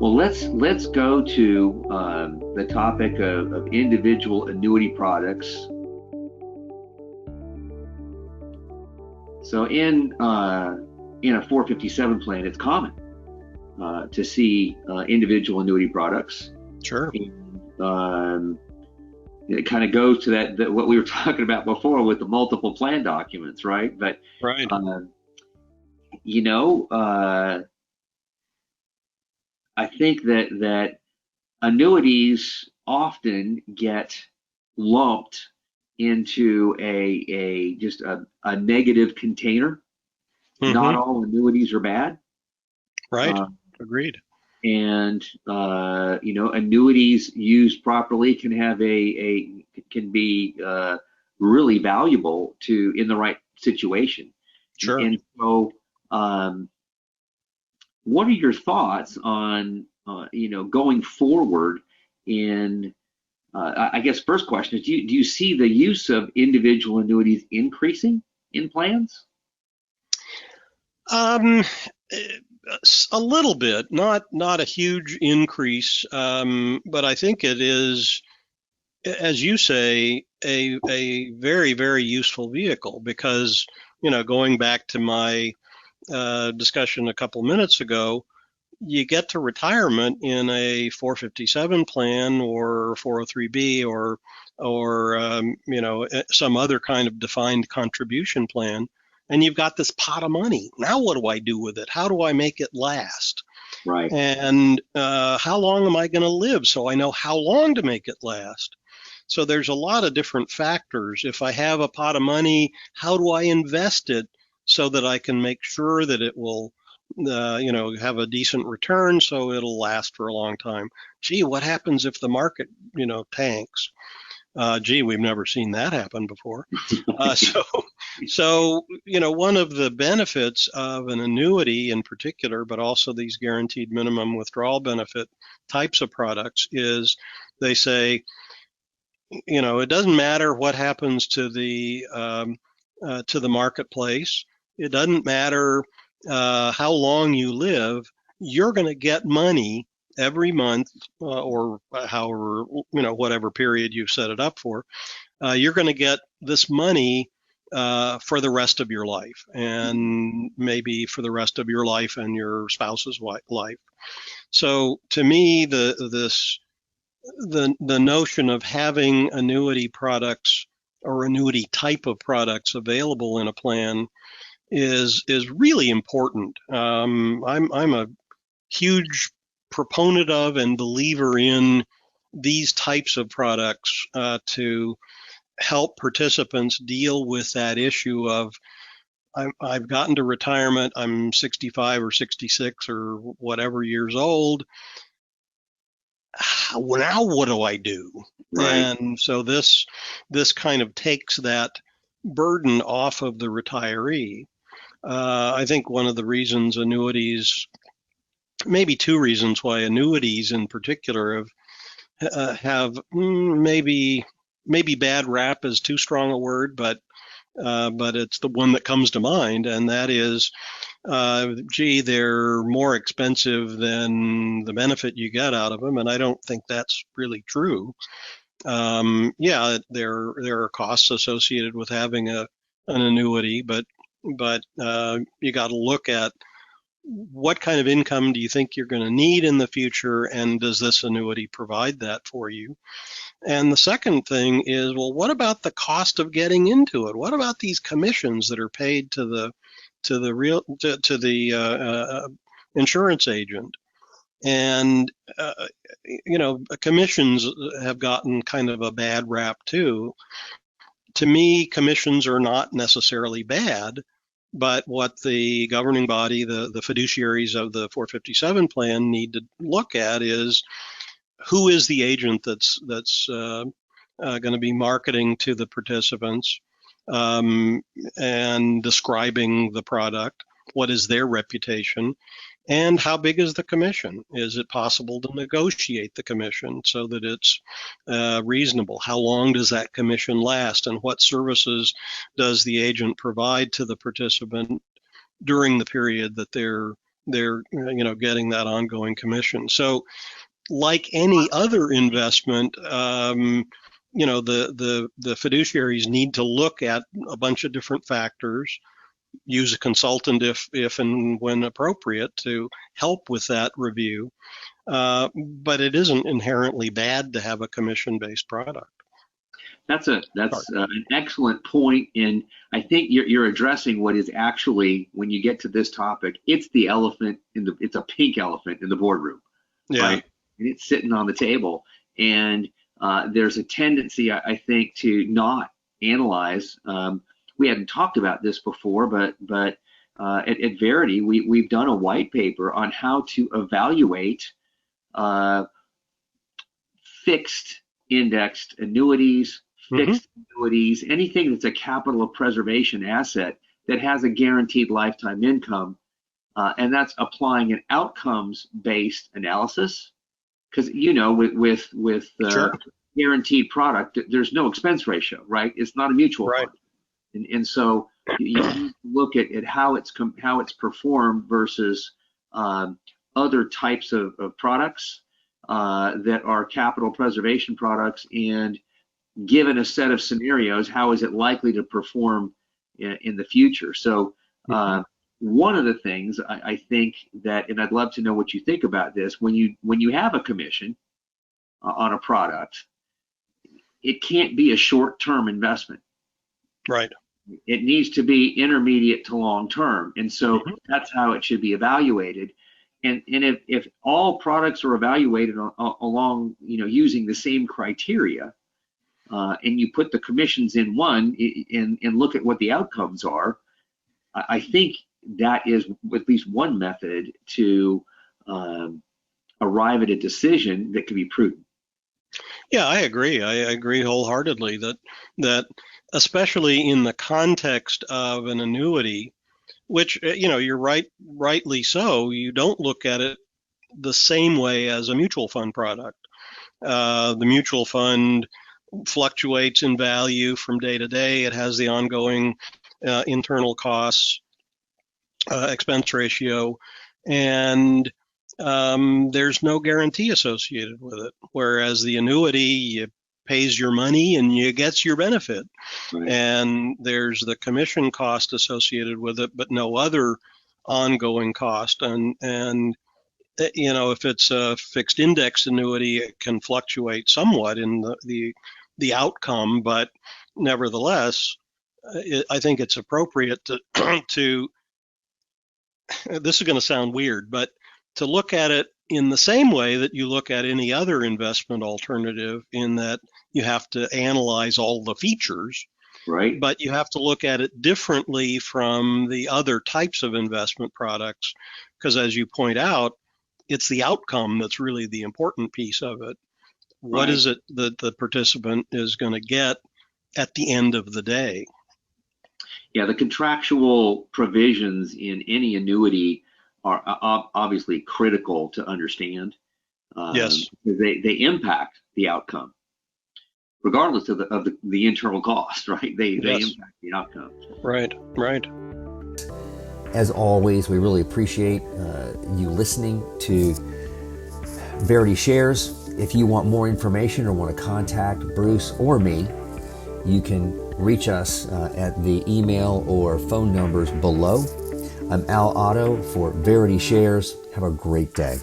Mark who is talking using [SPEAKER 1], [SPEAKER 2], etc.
[SPEAKER 1] Well, let's go to the topic of individual annuity products. So in a 457 plan, it's common to see individual annuity products.
[SPEAKER 2] Sure.
[SPEAKER 1] And, it kind of goes to that what we were talking about before with the multiple plan documents, right? But
[SPEAKER 2] right.
[SPEAKER 1] I think that annuities often get lumped into just a negative container.
[SPEAKER 2] Mm-hmm.
[SPEAKER 1] Not all annuities are bad.
[SPEAKER 2] Right. Agreed.
[SPEAKER 1] And annuities used properly can be really valuable in the right situation.
[SPEAKER 2] Sure.
[SPEAKER 1] And so, what are your thoughts on going forward in? I guess first question is, do you see the use of individual annuities increasing in plans?
[SPEAKER 2] A little bit, not a huge increase, but I think it is, as you say, a very, very useful vehicle because, going back to my discussion a couple minutes ago, you get to retirement in a 457 plan or 403B or some other kind of defined contribution plan. And you've got this pot of money. Now what do I do with it? How do I make it last?
[SPEAKER 1] Right.
[SPEAKER 2] And how long am I going to live so I know how long to make it last? So there's a lot of different factors. If I have a pot of money, how do I invest it so that I can make sure that it will have a decent return so it'll last for a long time? Gee, what happens if the market, tanks? Gee, we've never seen that happen before. So, one of the benefits of an annuity in particular, but also these guaranteed minimum withdrawal benefit types of products, is they say, it doesn't matter what happens to the marketplace. It doesn't matter how long you live. You're going to get money every month or however, whatever period you've set it up for. You're going to get this money for the rest of your life, and maybe for the rest of your life and your spouse's life. So to me, the notion of having annuity products or annuity type of products available in a plan is really important. I'm a huge proponent of and believer in these types of products to help participants deal with that issue of I've gotten to retirement, I'm 65 or 66 or whatever years old. Now what do I do?
[SPEAKER 1] Right.
[SPEAKER 2] And so this kind of takes that burden off of the retiree. I think one of the reasons annuities, maybe two reasons why annuities in particular have maybe bad rap is too strong a word, but it's the one that comes to mind, and that is, they're more expensive than the benefit you get out of them, and I don't think that's really true. There are costs associated with having an annuity, but you got to look at what kind of income do you think you're going to need in the future, and does this annuity provide that for you? And the second thing is, well, what about the cost of getting into it? What about these commissions that are paid to the insurance agent? And commissions have gotten kind of a bad rap too. To me, commissions are not necessarily bad, but what the governing body, the fiduciaries of the 457 plan need to look at is, who is the agent that's going to be marketing to the participants and describing the product? What is their reputation? And how big is the commission? Is it possible to negotiate the commission so that it's reasonable? How long does that commission last? And what services does the agent provide to the participant during the period that they're they're getting that ongoing commission. So like any other investment, the fiduciaries need to look at a bunch of different factors, use a consultant if and when appropriate to help with that review. But it isn't inherently bad to have a commission-based product.
[SPEAKER 1] That's an excellent point, and I think you're addressing what is actually, when you get to this topic, it's the elephant it's a pink elephant in the boardroom, right? And it's sitting on the table, and there's a tendency, I think, to not analyze. We hadn't talked about this before, but at Verity, we've done a white paper on how to evaluate fixed indexed annuities, fixed annuities, anything that's a capital preservation asset that has a guaranteed lifetime income, and that's applying an outcomes-based analysis. Because with
[SPEAKER 2] Sure.
[SPEAKER 1] guaranteed product, there's no expense ratio, right? It's not a mutual fund, and so you need to look at how it's performed versus other types of products that are capital preservation products, and given a set of scenarios, how is it likely to perform in the future? So one of the things I think that, and I'd love to know what you think about this, when you have a commission on a product, it can't be a short-term investment.
[SPEAKER 2] Right.
[SPEAKER 1] It needs to be intermediate to long-term, and so that's how it should be evaluated. And if all products are evaluated along, using the same criteria, and you put the commissions in one and look at what the outcomes are, I think that is at least one method to arrive at a decision that can be prudent.
[SPEAKER 2] Yeah, I agree. I agree wholeheartedly that especially in the context of an annuity, which you're rightly so, you don't look at it the same way as a mutual fund product. The mutual fund fluctuates in value from day to day. It has the ongoing internal costs, expense ratio, and there's no guarantee associated with it. Whereas the annuity, you pays your money and you gets your benefit.
[SPEAKER 1] Right.
[SPEAKER 2] And there's the commission cost associated with it, but no other ongoing cost. And if it's a fixed index annuity, it can fluctuate somewhat in the outcome, but nevertheless, I think it's appropriate to this is going to sound weird, but to look at it in the same way that you look at any other investment alternative, in that you have to analyze all the features,
[SPEAKER 1] right?
[SPEAKER 2] But you have to look at it differently from the other types of investment products, because as you point out, it's the outcome that's really the important piece of it. What is it that the participant is going to get at the end of the day?
[SPEAKER 1] Yeah, the contractual provisions in any annuity are obviously critical to understand.
[SPEAKER 2] Yes,
[SPEAKER 1] they impact the outcome, regardless of the internal cost, right? They impact the outcome.
[SPEAKER 2] Right.
[SPEAKER 3] As always, we really appreciate you listening to Verity Shares. If you want more information or want to contact Bruce or me, you can reach us at the email or phone numbers below. I'm Al.Otto for Verity Shares. Have a great day.